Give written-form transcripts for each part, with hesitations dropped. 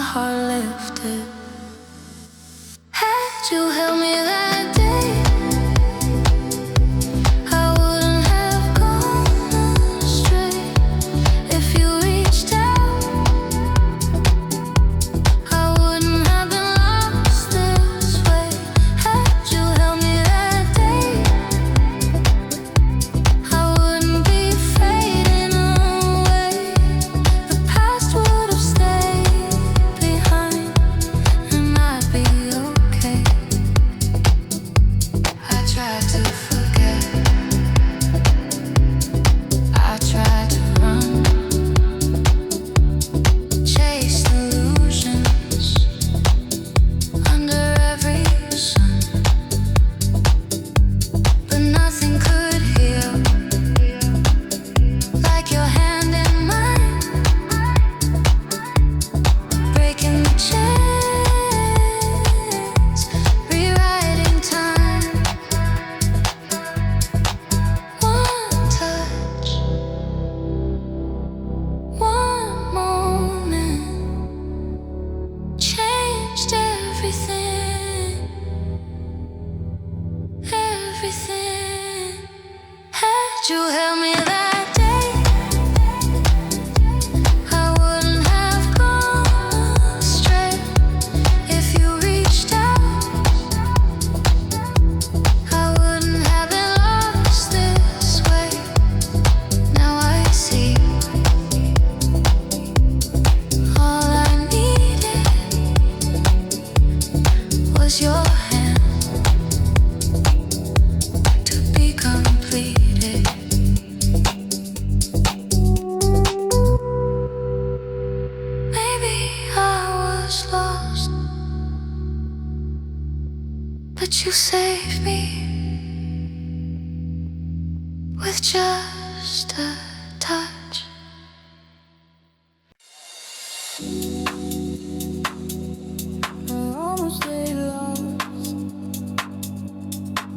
heart lifted. Had you held me that day, I wouldn't have gone astray. If you reached out, I wouldn't have been lost this way. Had you held me that day, I wouldn't be fading away. The past would have stayed behind, and I'd be okay. I tried to forget, I tried to run, chase illusions under every sun, but nothing could heal like your hand in mine, breaking the chains, rewriting time. One touch, one moment changed everything, everything. Had you held me that day, I wouldn't have gone astray. If you reached out, I wouldn't have been lost this way. Now I see all I needed was your hand to be completed. Maybe I was lost, but you saved me with just a touch. I almost stayed lost,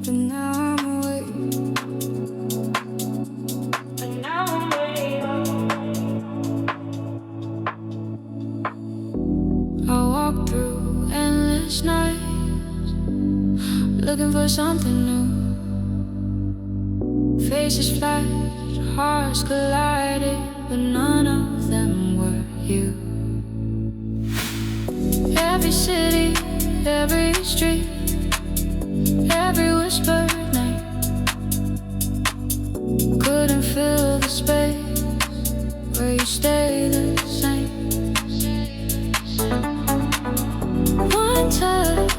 but now I'm awake. I walk through endless nights, looking for something new. Faces flash, hearts collided, but none of them were you. Every city, every street, every whispered name couldn't fill the space where you stay the same. One touch,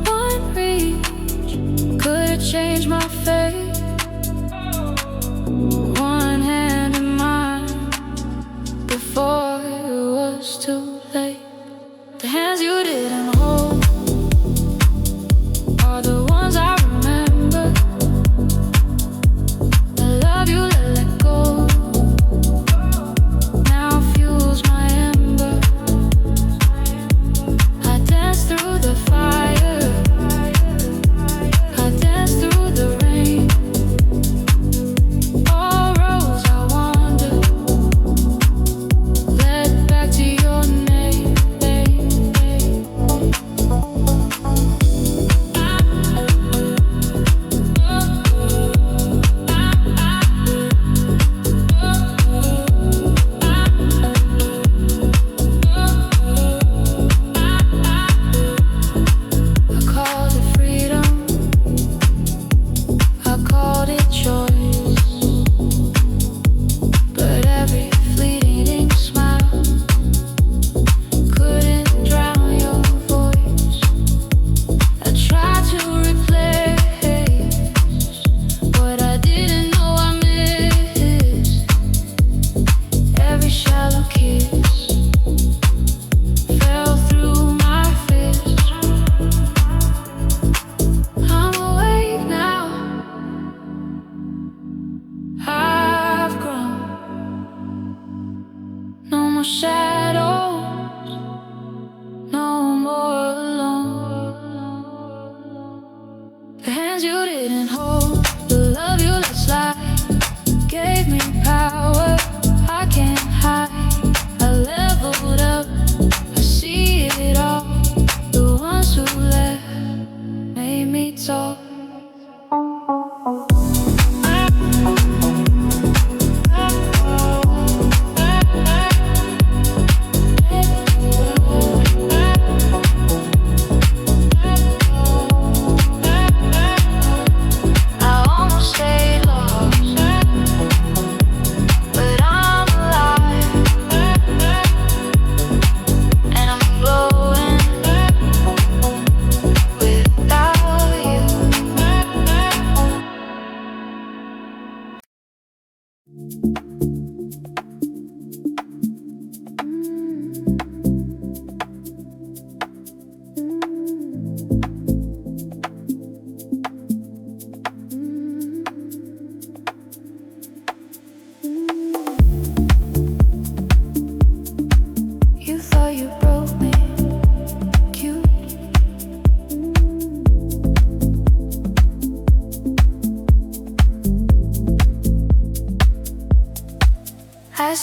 one reach could have changed my fate. One hand in mine before it was too late. The hands you didn't hold are the ones I remember. The love you let go now fuels my ember. I dance through the fire, I dance through the rain. All roads I wander led back to your name.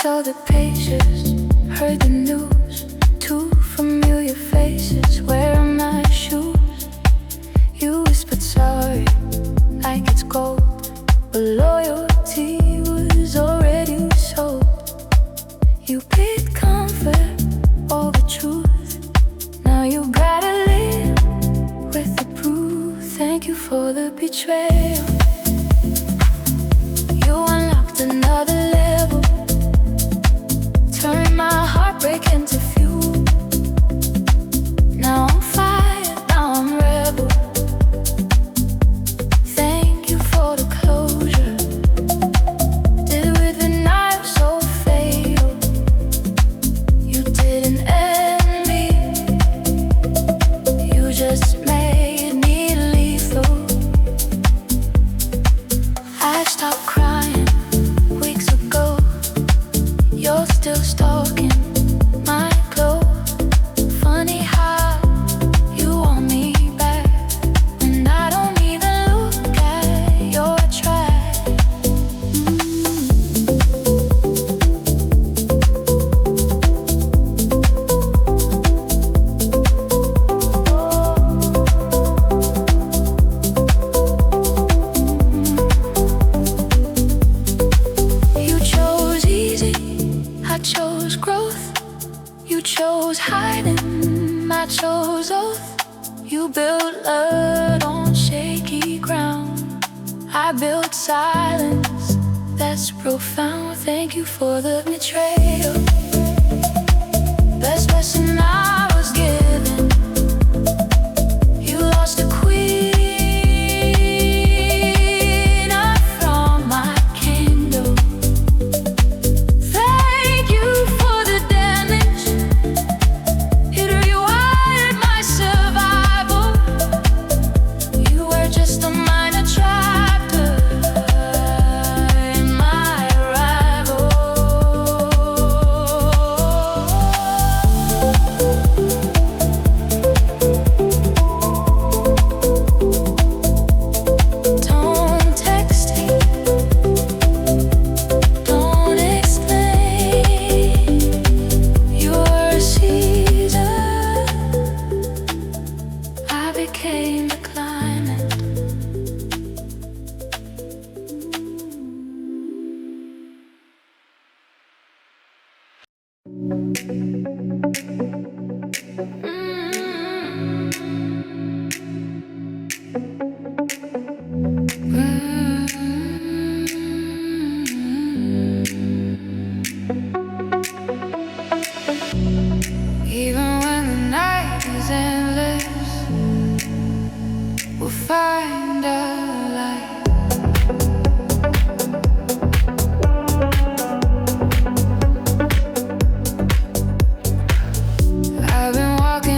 saw the pages, heard the news. Two familiar faces wearing my shoes. You whispered sorry, like it's gold, but loyalty was already sold. You picked comfort over truth. Now you gotta live with the proof. Thank you for the betrayal. You unlocked another level, turned my heartbreak into fuel. Now I'm fire, now I'm rebel. Thank you for the closure. Did it with a knife so fatal. You didn't end me, you just made me lethal. I stopped crying weeks ago. You're still stalking my clothes. Funny how you want me back when I don't even look at your track. You chose easy, I chose growth. You chose hiding, I chose oath. You built love on shaky ground, I built silence that's profound. Thank you for the betrayal. Best lesson I was given. You lost a queen up from my kingdom. Thank you for the damage. It rewired my survival. You were just a minor chapter in my arrival. Don't text me, don't explain. You're a season, I became the climate. Even when the night is endless, we'll find a light. I've been walking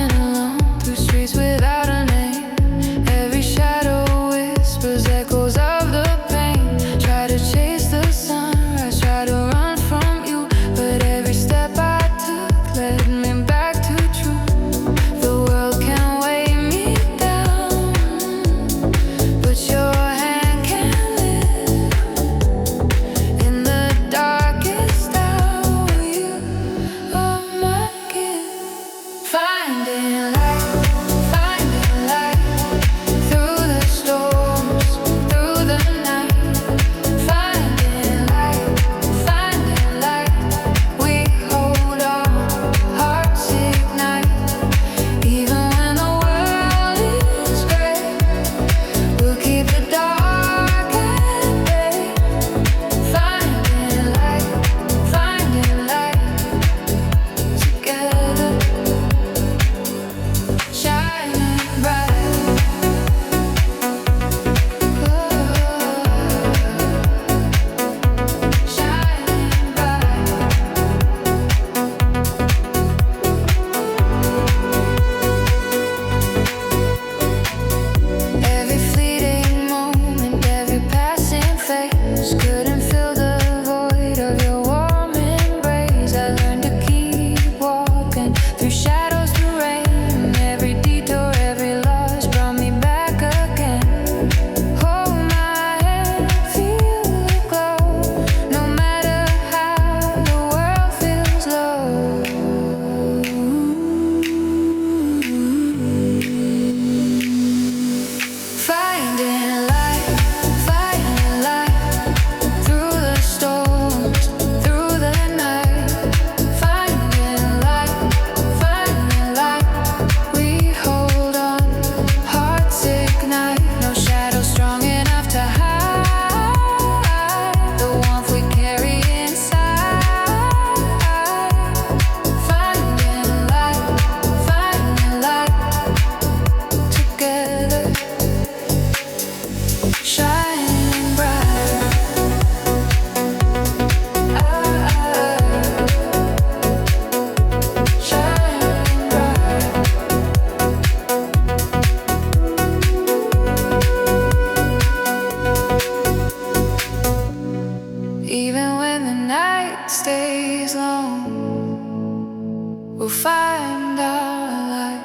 find our light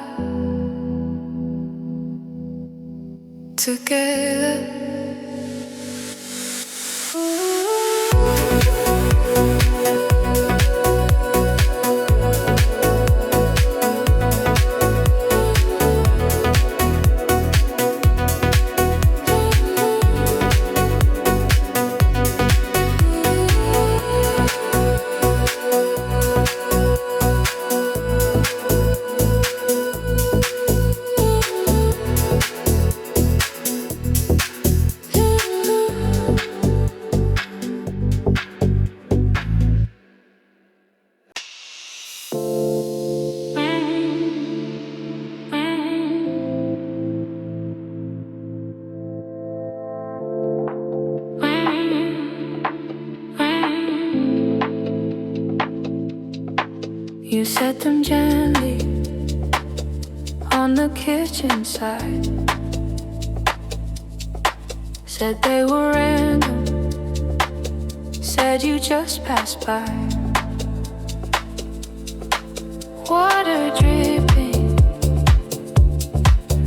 together. You set them gently on the kitchen side. Said they were random, said you just passed by. Water dripping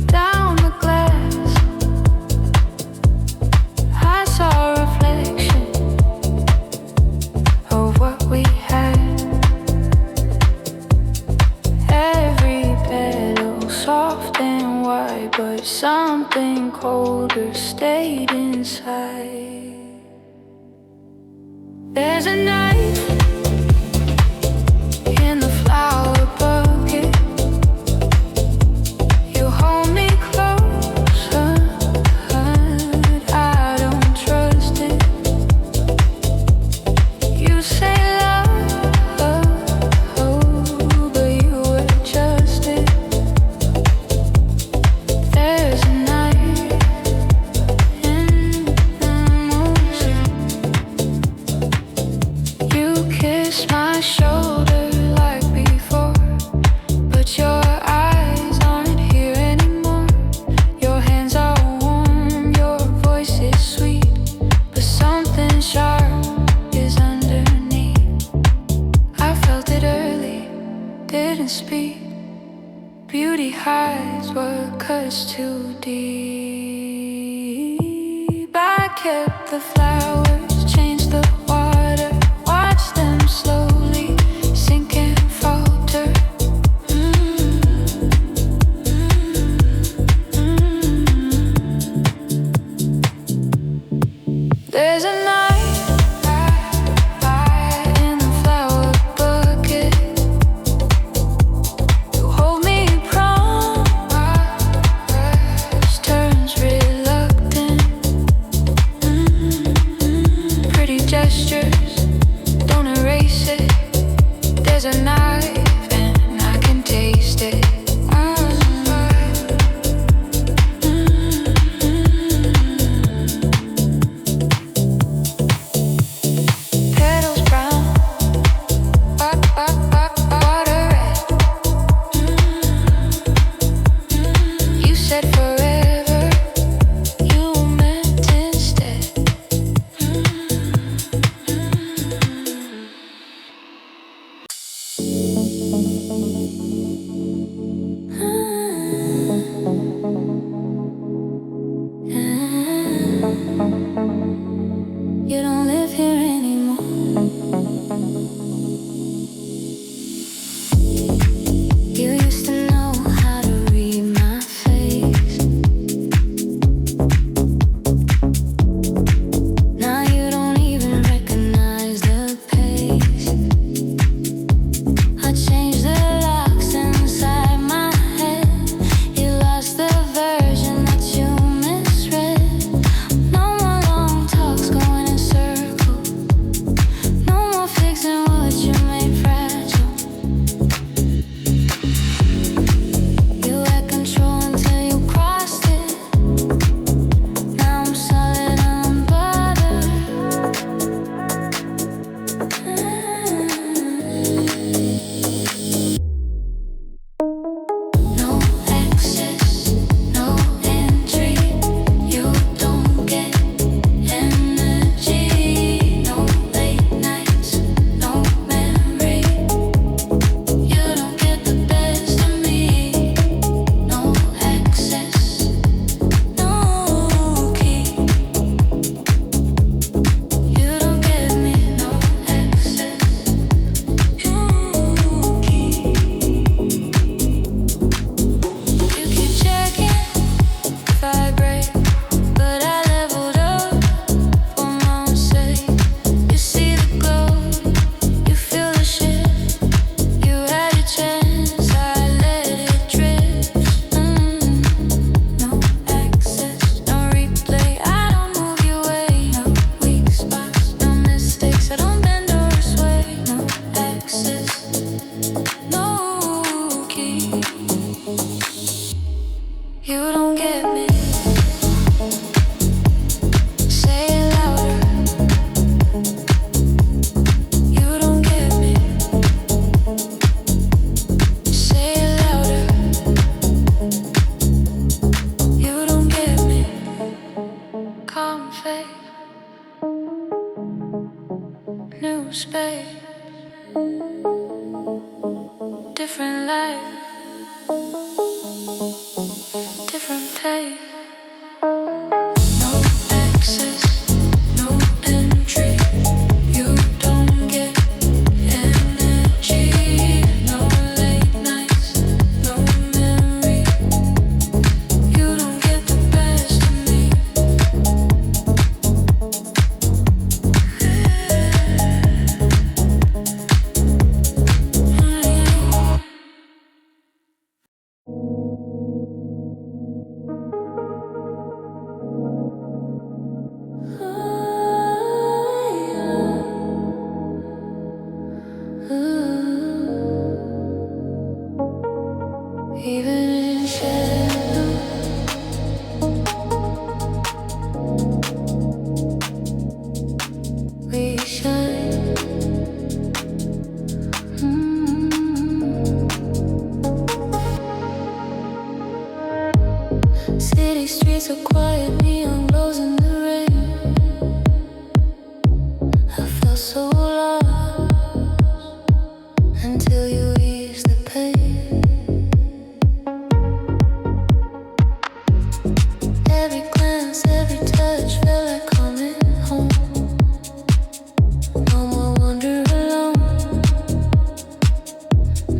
down the glass. I saw a reflection of what we had. Soft and white, but something colder stayed inside. There's a knife in the flower bucket. You hold me closer, but I don't trust it. You say love, but you adjust it. There's a night in the music. You kiss my shoulder like before, but your eyes aren't here anymore. Your hands are warm, your voice is sweet, but something sharp is underneath. I felt it early, didn't speak. Beauty highs were cuts too deep. I kept the flowers, changed the water, watched them slowly sink and falter. There's a night in the flower bucket. You hold me promise, turns reluctant. different pace. No access, no entry. You don't get energy. No late nights, no memory. You don't get the best of me. Even in shadow, we shine. City streets are quiet, neon glows in the rain. I felt so lost until you eased the pain. Every glance, every touch felt like coming home. No more wander alone.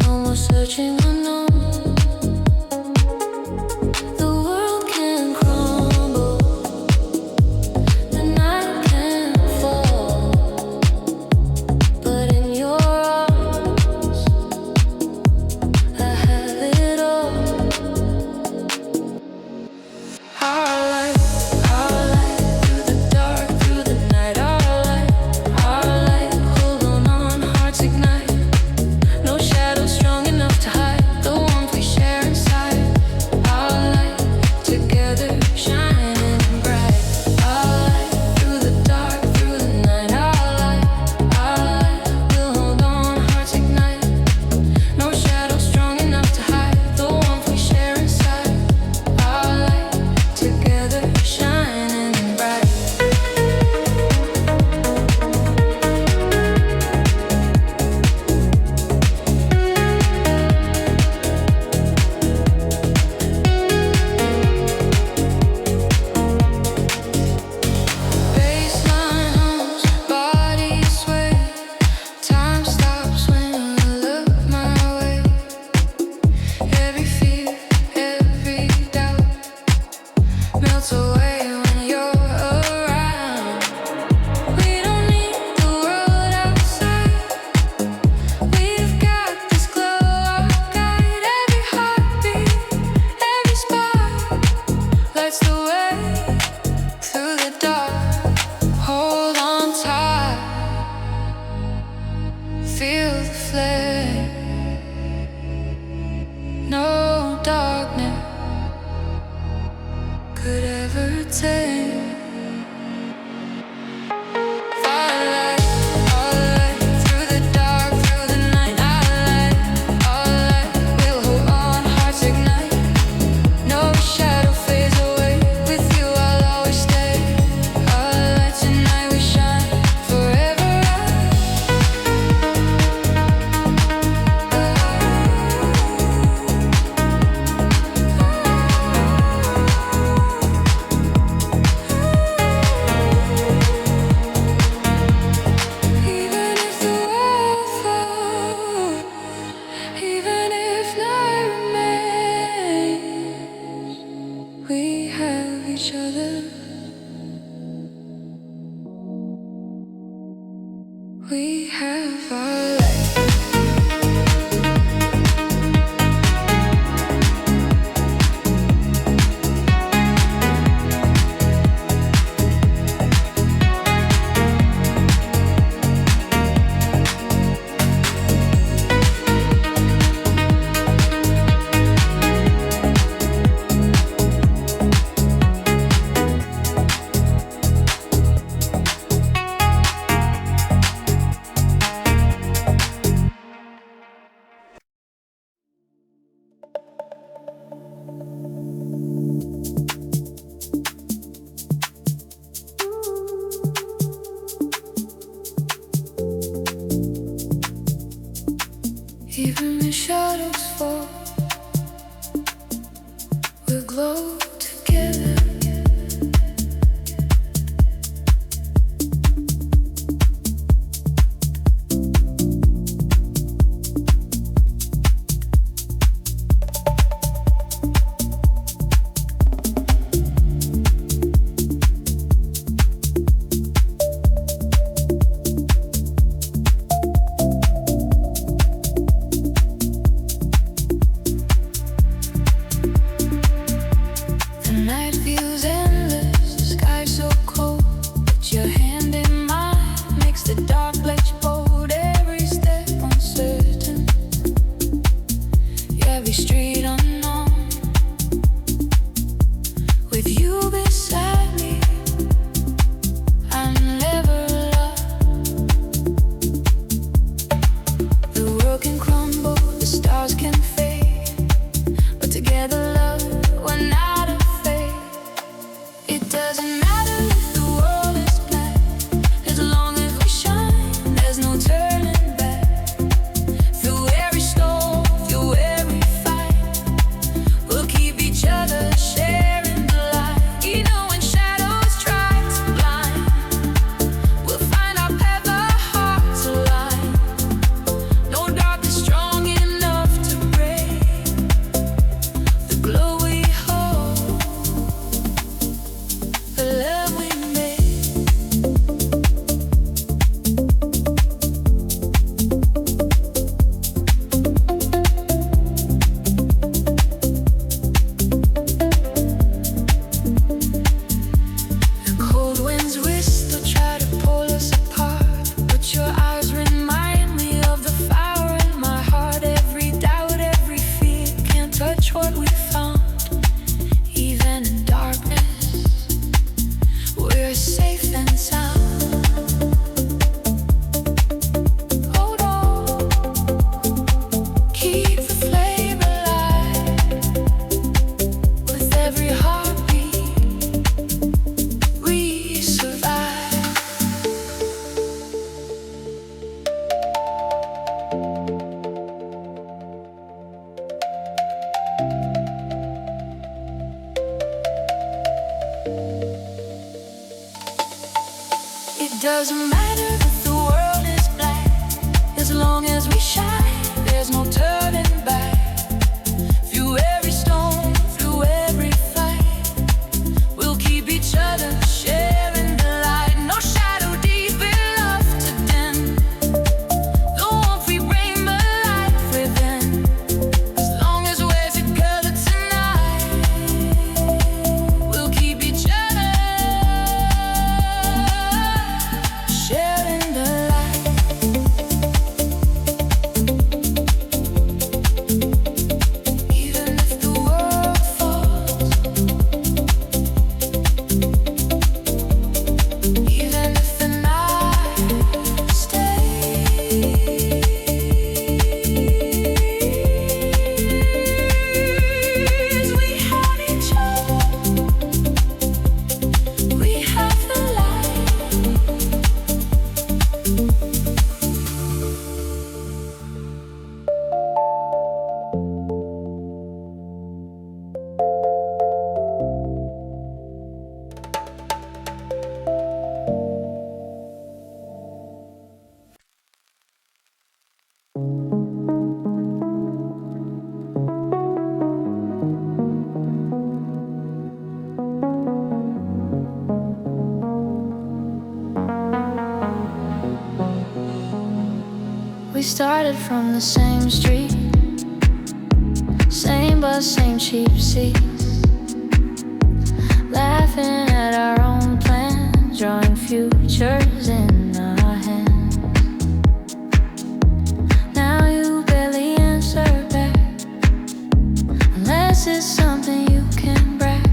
No more searching unknown. The world can crumble, the night can fall, but in your arms, I have it all. Our light through the dark, through the night. Our light, hold on, hearts ignite. No shadow strong enough to hide the warmth we share inside. Our light together, shining bright. Our light through the dark, through the night. Our light, we'll hold on, hearts ignite. No shadow strong enough to hide the warmth we share inside. Our light together, shining bright. Baseline hums, bodies sway. Time stops when you look my way. Every fear, every doubt melts away when you're around. We don't need the world outside. We've got this glow, our guide. Every heartbeat, every spark lights the way through the dark. Hold on tight, feel the flame. No darkness could ever tame. Our light through the dark, through the night. Our light, we'll hold on, hearts ignite. No shadow fades away. With you, I'll always stay. Our light tonight, we shine forever. street unknown, with you beside me, I'm never alone. The world can crumble, the stars can fade, but together, love, we're not afraid. It doesn't matter if the world is black, as long as we shine, there's no turning back. Through every storm, through every fight, we'll keep each other sharing the light. Even when shadows try to blind, we'll find our path, our hearts align. No dark is strong enough to break the glow we hold, the love we made. The cold winds whistle, try to pull us apart, but your eyes remind me of the fire in my heart. Every doubt, every fear can't touch what we found. Even in darkness, we're safe and sound. Hold on, keep the flame alive. With every heartbeat, we survive. It doesn't matter if the world is black, as long as we shine, there's no turning back. Through every storm, through every fight, we'll keep each other sharing the light. No shadow deep enough to dim the warmth we bring, but light within. As long as we're together tonight, we'll keep each other sharing the light. Even if the world falls, even if the night stays, we have each other, we have the light. We started from the same street, same bus, same cheap seats, laughing at our own plans, drawing futures in our hands. Now you barely answer back, unless it's something you can brag.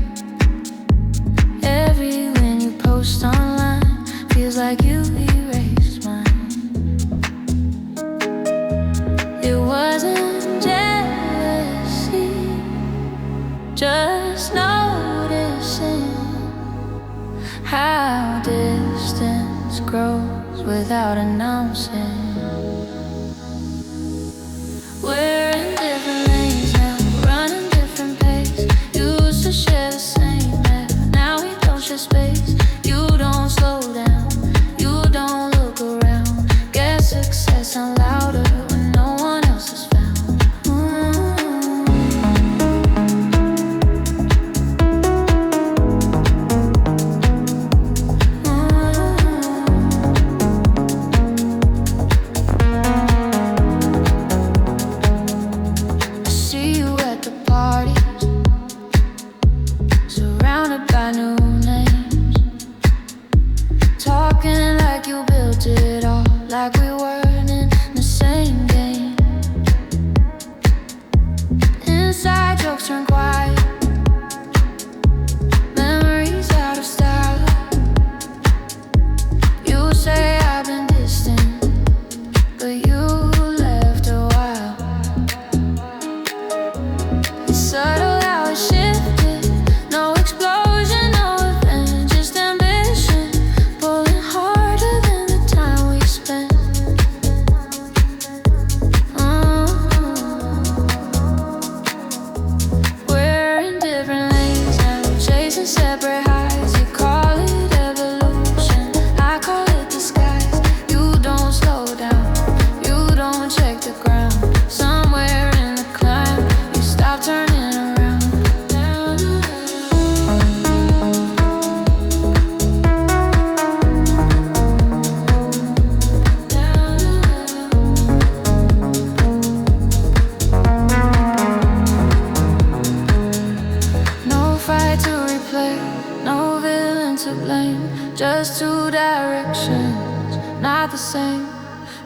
Every when you post online, feels like you erased mine. It wasn't jealousy, just noticing how distance grows without announcing. We're in different lanes now, running different pace. Used to share the same map, now we don't share space. You don't slow down, you don't look around. Guess success sounds louder when no one else is found. jokes turn quiet. Memories out of style. You say I've been distant, but you left a while. It's subtle how it shifted. No explosion, no event, just ambition pulling harder than the time we spent. We're in different lanes now, chasing separate highs. You call it evolution, I call it disguise. You don't slow down, you don't check the ground. Somewhere in the climb, you stop turning around. No fight to replay, no villain to blame. Just two directions, not the same.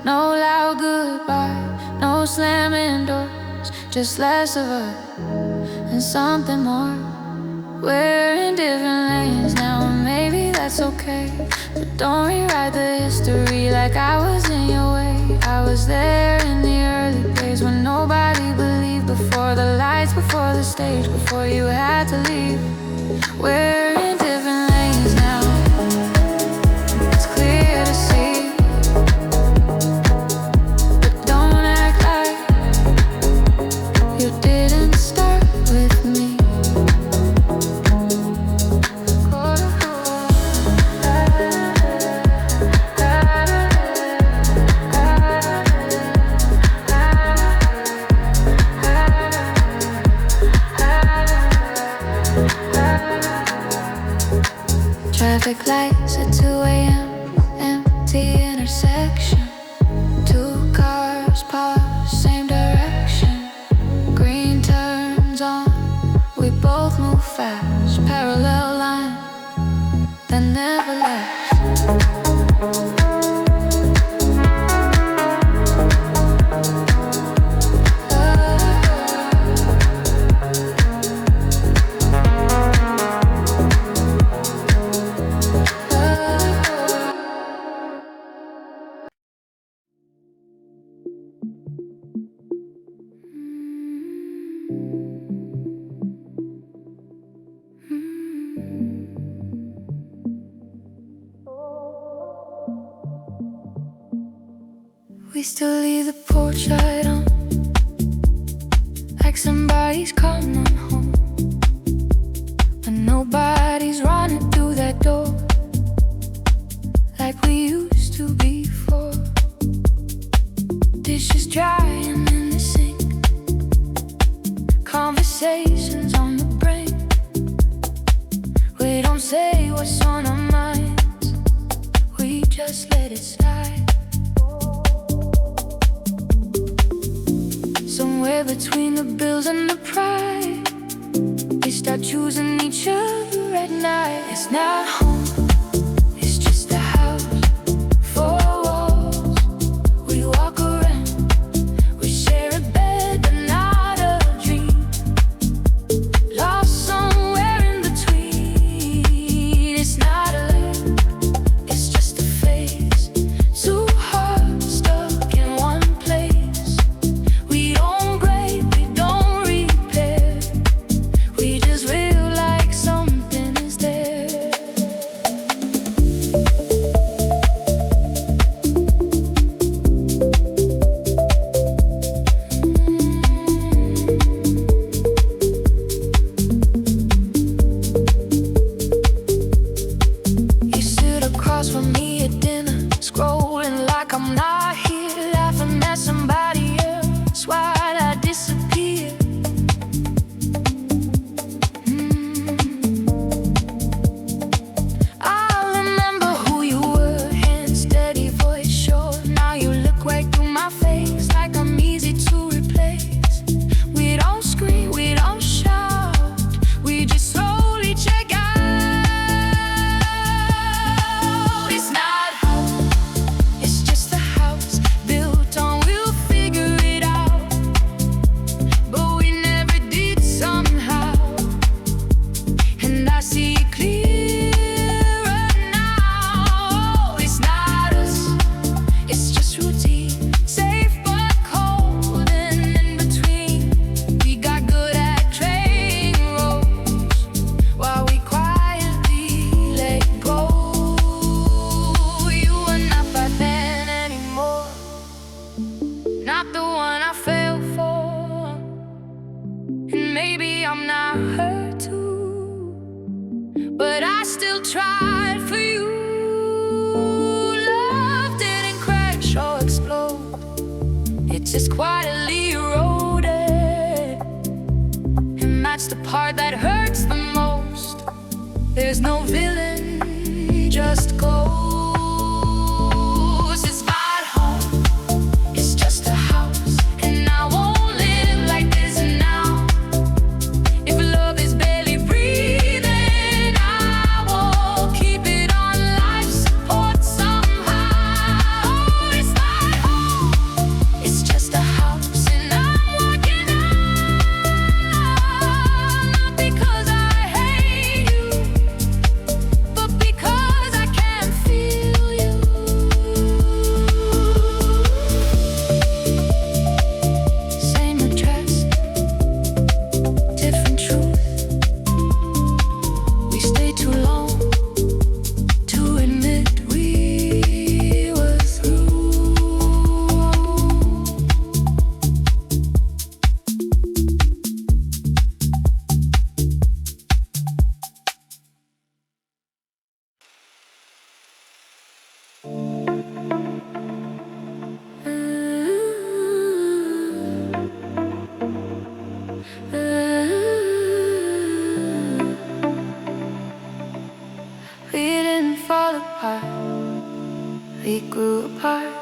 No loud goodbye, no slamming doors, just less of us and something more. We're in different lanes now, and maybe that's okay. But don't rewrite the history like I was in your way. I was there in the early days when nobody believed. Before the lights, before the stage, before you had to leave. We're in different lanes now, it's clear to see. But don't act like you didn't start with me. Traffic lights at 2 a.m., empty intersection. Two cars parked, same direction. Green turns on, we both move fast. Parallel line that never lasts. We still leave the porch light on, like somebody's coming home, but nobody's running through that door like we used to before. Dishes drying in the sink, conversations on the brink. We don't say what's on our minds, we just let it slide. Somewhere between the bills and the pride, we start choosing each other at night. It's not home, it's just a house, four walls. We walk around, we share a bed but not a dream. Lost somewhere in between. It's not a life, it's just a phase. Two hearts stuck in one place. We don't break, we don't repair, we just feel like something is there. I'm not her too, but I still tried for you. Love didn't crash or explode, it just quietly eroded. And that's the part that hurts the most. There's no villain, just ghost. It's not home, it's just a house, and I won't live like this now. If love is barely breathing, I will keep it on life support somehow. Oh, it's not home, it's just a house, and I'm walking out, not because I hate you, but because I can't feel you. Same address, different truth. We stayed too long to admit we were through. We didn't fall apart, we grew apart.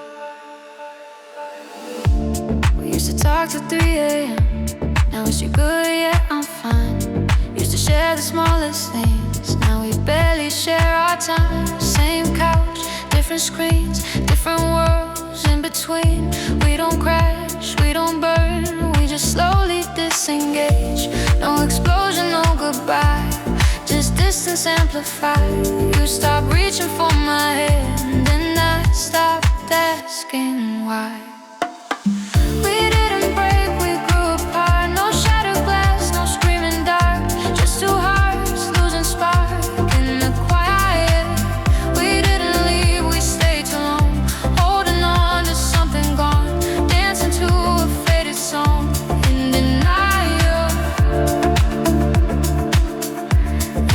We used to talk till 3 a.m. Now is you good? Yeah, I'm fine. Used to share the smallest things, now we barely share our time. Same couch, different screens, different worlds in between. We don't crash, we don't burn, we just slowly disengage. No explosion, no goodbye, just distance amplified. You stopped reaching for my hand, and I stopped asking why. We didn't break, we grew apart. No shattered glass, no screaming dark, just two hearts losing spark in the quiet. We didn't leave, we stayed too long, holding on to something gone, dancing to a faded song in denial.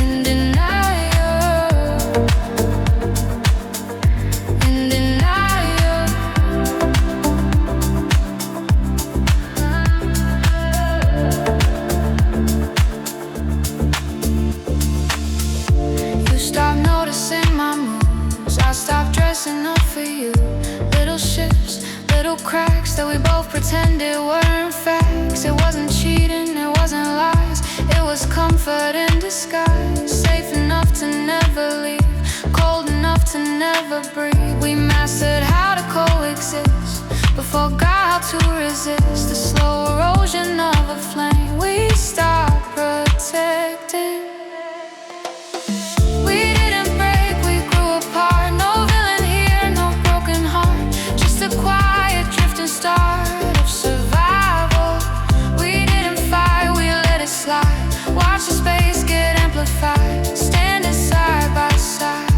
In denial, in denial. You stopped noticing my moves, I stopped dressing up for you. Little shifts, little cracks that we both pretended weren't facts. It wasn't cheating, it wasn't lies, it was comfort in disguise. Safe enough to never leave, cold enough to never breathe. We mastered how to coexist, but forgot how to resist the slow erosion of a flame. We stopped protecting. We didn't break, we grew apart. No villain here, no broken heart, just a quiet drifting start of survival. We didn't fight, we let it slide. Watch the space get amplified, standing side by side,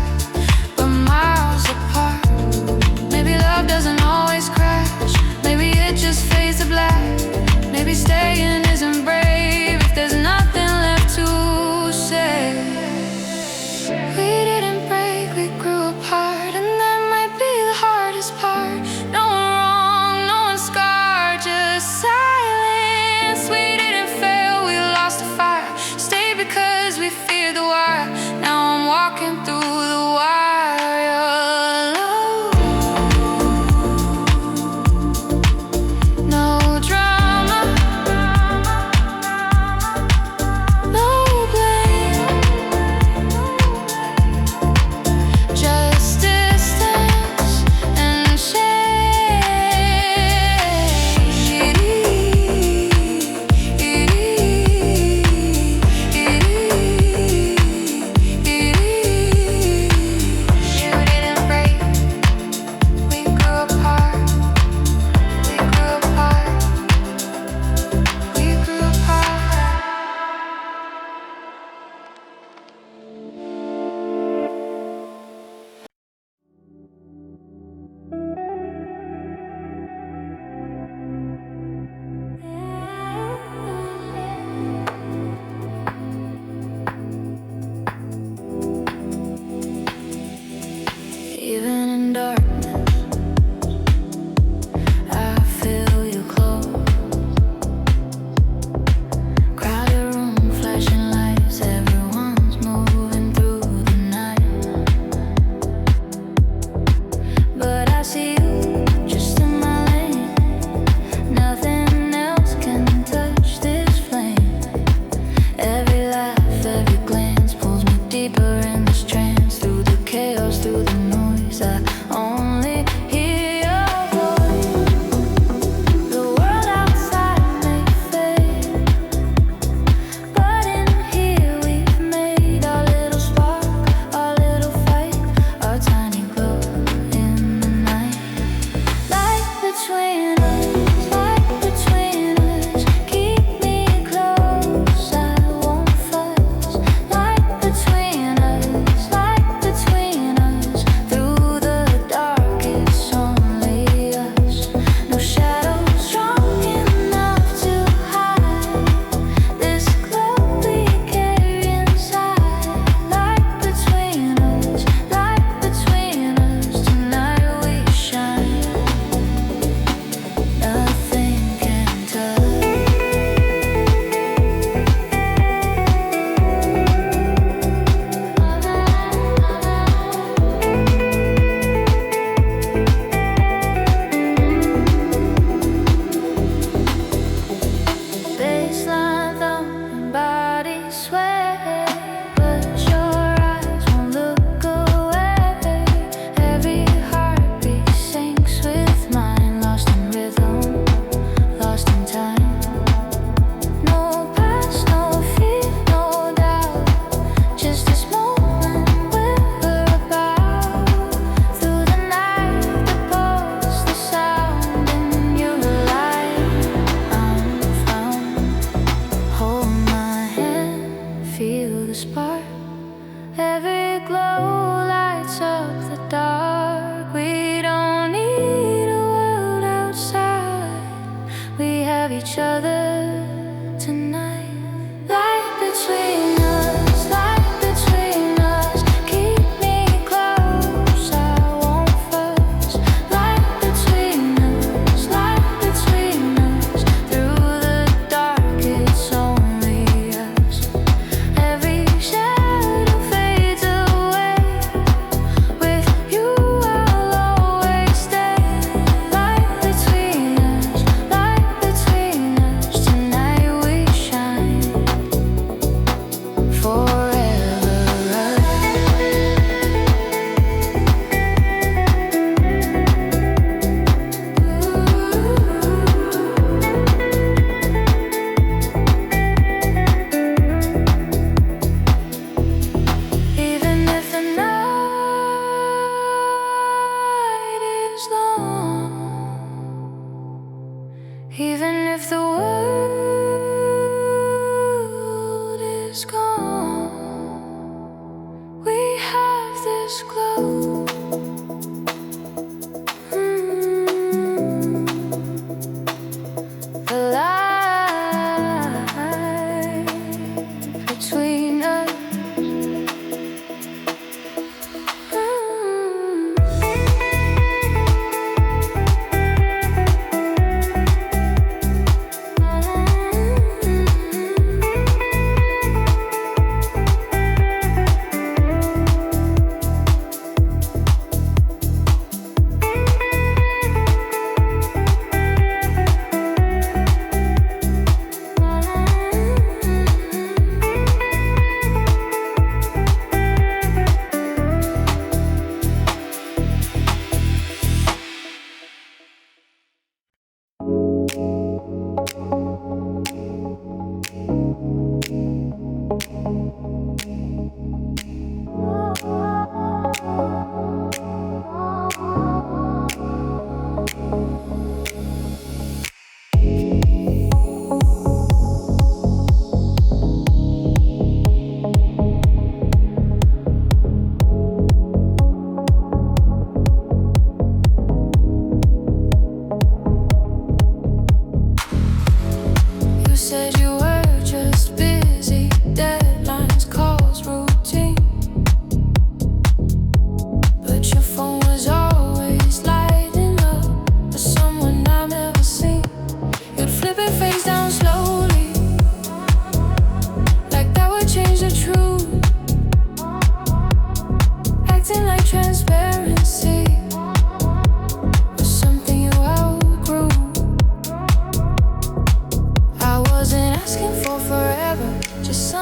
but miles apart. Maybe love doesn't always crash, maybe it just fades to black. Maybe staying isn't brave if there's nothing left to say. We didn't break, we grew apart, and that might be the hardest part. No one wrong, no one scarred, just silence. We didn't fail, we lost the fire, stayed because we feared the wire. Now I'm walking through the wire alone. No drama,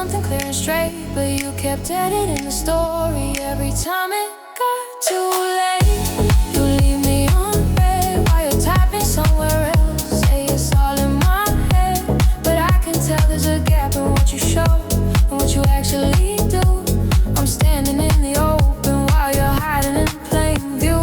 something clear and straight, but you kept editing the story every time it got too late. You leave me on red while you're typing somewhere else. Say it's all in my head, but I can tell there's a gap in what you show and what you actually do. I'm standing in the open while you're hiding in plain view.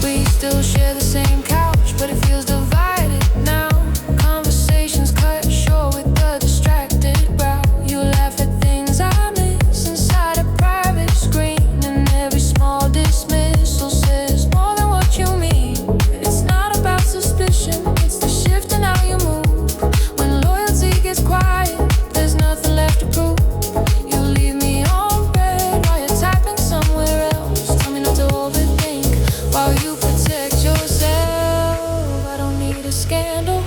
We still share the same couch, but it feels divided now. Conversations cut short with a distracted brow. You laugh at things I miss inside a private screen, and every small dismissal says more than what you mean. It's not about suspicion, it's the shift in how you move. When loyalty gets quiet, there's nothing left to prove. You leave me on red while you're typing somewhere else. Tell me not to overthink while you protect yourself. I don't need a scandal,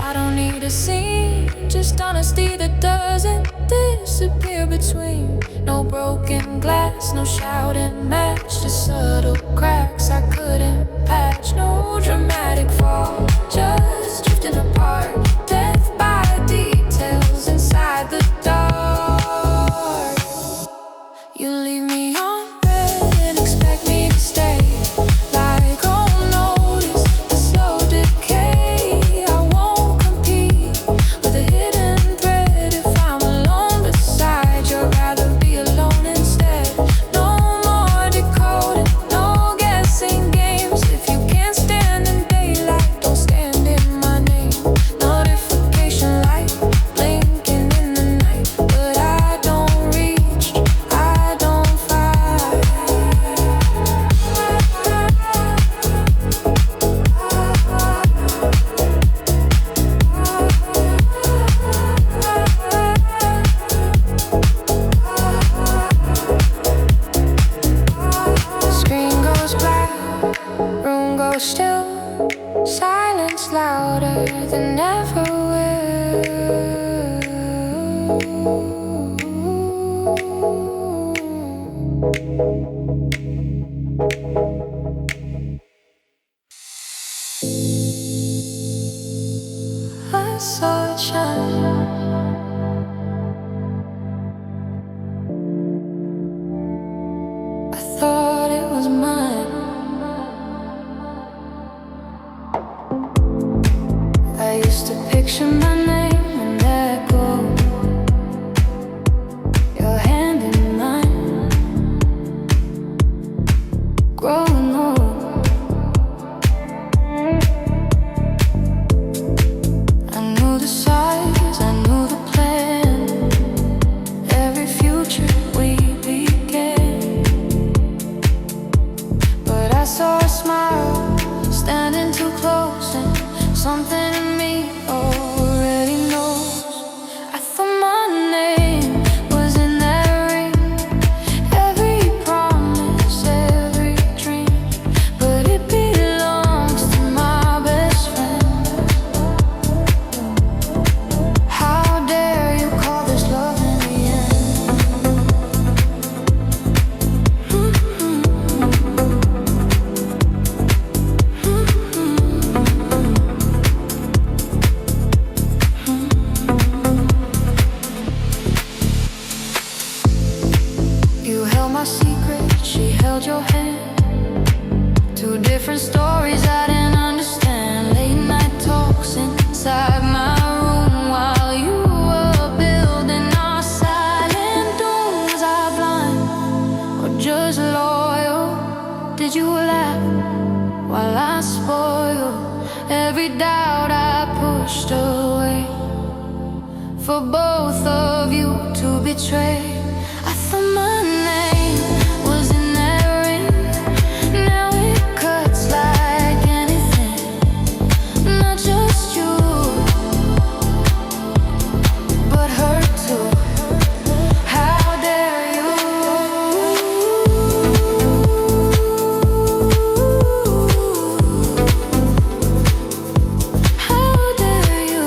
I don't need a scene, just honesty that doesn't disappear between. No broken glass, no shouting match, just subtle cracks I couldn't patch. No dramatic fall, just drifting apart. Death by details inside the dark. You leave me on red and expect me to stay. Like oh notice the slow decay. I won't compete with a hidden thread. If I'm alone beside you, I'd rather be alone instead. No more decoding, no guessing games. If you can't stand in daylight, don't stand in my name. Notification light blinking in the night, but I don't reach, I don't fight. Screen goes black, room goes still, silence louder than ever will. I saw it shine. I thought it was mine. I used to picture my name and echo your hand in mine. Growing old, I knew the size, I knew the plan. Every future we began, but I saw a smile standing too close, and something in me already knows. I thought my name was in that ring, every promise, every dream, but it belongs to my best friend. How dare you call this love in the end? You held my secret, she held your hand. Two different stories I didn't understand. Late night talks inside my room while you were building our silent doom. Was I blind or just loyal? Did you laugh while I spoiled every doubt I pushed away? For both of you to betray, I thought my name was in that ring. Now it cuts like anything, not just you, but her too. How dare you? How dare you?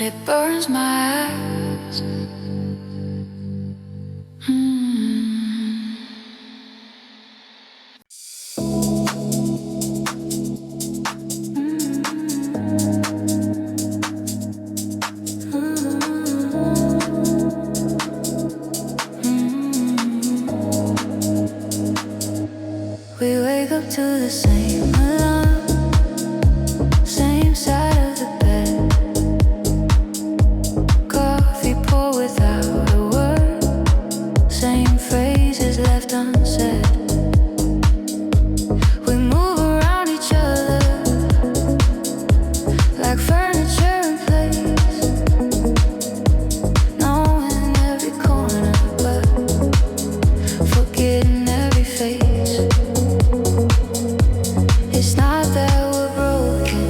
it burns my eyes. We wake up to the same alarm, same side of the bed. Coffee poured without a word, same phrases left unsaid. We move around each other like furniture in place, knowing every corner but forgetting every face. It's not that we're broken,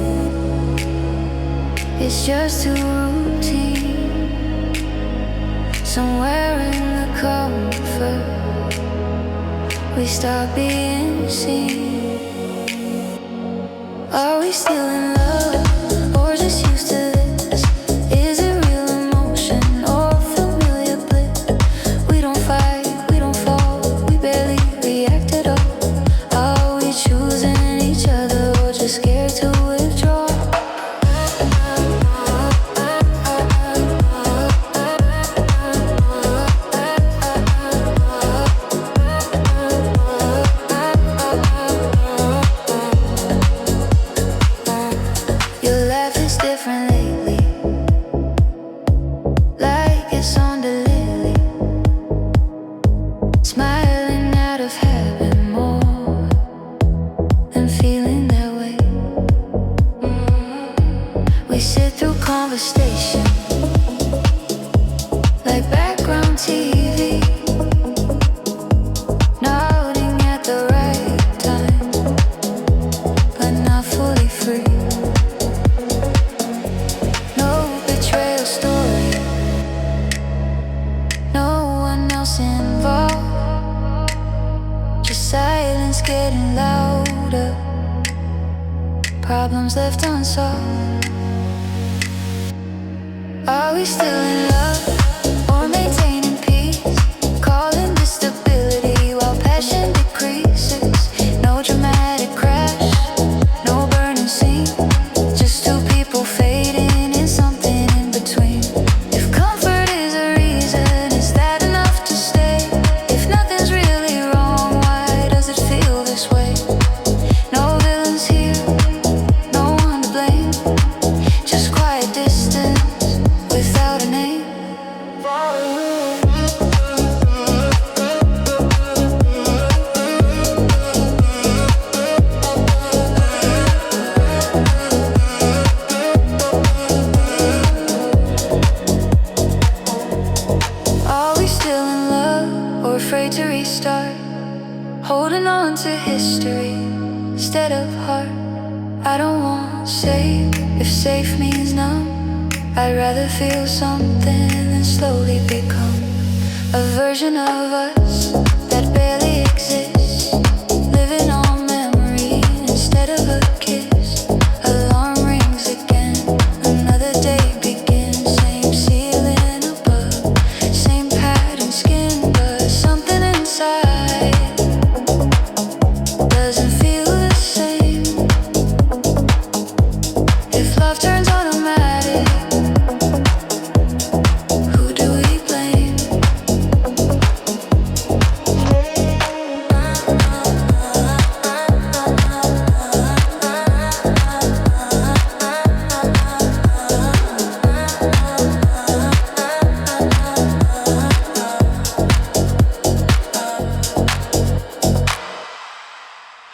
it's just too routine. Somewhere in the comfort, we stop being seen. Are we still in love, or just used to this? Is it real emotion or familiar bliss? We don't fight, we don't fall, we barely react at all. Are we choosing each other or just scared to withdraw? Your laugh is different lately, like it's on the lily, smiling out of habit more than feeling that way. We sit through conversation like background TV, nodding at the right time, but not fully free. No betrayal story, no one else involved, just silence getting louder, problems left unsolved. Are we still in love, or maintaining peace? Calling this stability while passion decreases. No dramatic crash, no burning scene, just two people fading in something in between. If comfort is a reason, is that enough to stay? If nothing's really wrong, why does it feel this way? No villains here, no one to blame, just quiet distance without a name. Are we still in love, or afraid to restart? Holding on to history instead of heart. I don't want safe, if safe means numb. I'd rather feel something than slowly become a version of us